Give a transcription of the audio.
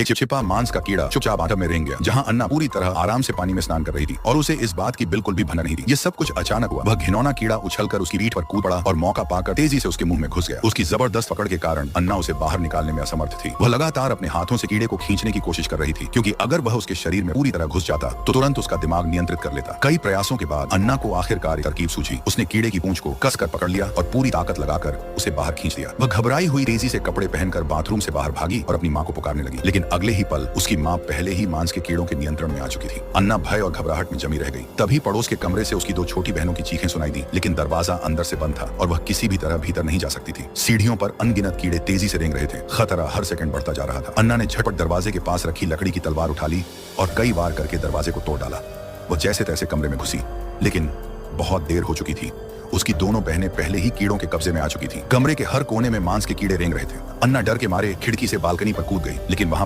एक चिपचिपा मांस का कीड़ा चुपचाप आटा में रेंग गया, जहां अन्ना पूरी तरह आराम से पानी में स्नान कर रही थी और उसे इस बात की बिल्कुल भी भनक नहीं थी। ये सब कुछ अचानक हुआ। वह घिनौना कीड़ा उछलकर उसकी पीठ पर कूद पड़ा और मौका पाकर तेजी से उसके मुंह में घुस गया। उसकी जबरदस्त पकड़ के कारण अन्ना उसे बाहर निकालने में असमर्थ थी। वह लगातार अपने हाथों से कीड़े को खींचने की कोशिश कर रही थी, क्योंकि अगर वह उसके शरीर में पूरी तरह घुस जाता तो तुरंत उसका दिमाग नियंत्रित कर लेता। कई प्रयासों के बाद अन्ना को आखिरकार तरकीब सूझी। उसने कीड़े की पूंछ को कसकर पकड़ लिया और पूरी ताकत लगाकर उसे बाहर खींच दिया। वह घबराई हुई तेजी से कपड़े पहनकर बाथरूम से बाहर भागी और अपनी मां को पुकारने लगी, लेकिन अगले ही पल उसकी मां पहले ही मांस के कीड़ों के नियंत्रण में आ चुकी थी। अन्ना भय और घबराहट में जमी रह गई। तभी पड़ोस के कमरे से उसकी दो छोटी बहनों की चीखें सुनाई दी, लेकिन दरवाजा अंदर से बंद था और वह किसी भी तरह भीतर नहीं जा सकती थी। सीढ़ियों पर अनगिनत कीड़े तेजी से रेंग रहे थे। खतरा हर सेकंड बढ़ता जा रहा था। अन्ना ने झटपट दरवाजे के पास रखी लकड़ी की तलवार उठा ली और कई वार करके दरवाजे को तोड़ डाला। वो जैसे तैसे कमरे में घुसी, लेकिन बहुत देर हो चुकी थी। उसकी दोनों बहनें पहले ही कीड़ों के कब्जे में आ चुकी थीं। कमरे के हर कोने में मांस के कीड़े रेंग रहे थे। अन्ना डर के मारे खिड़की से बालकनी पर कूद गई, लेकिन वहां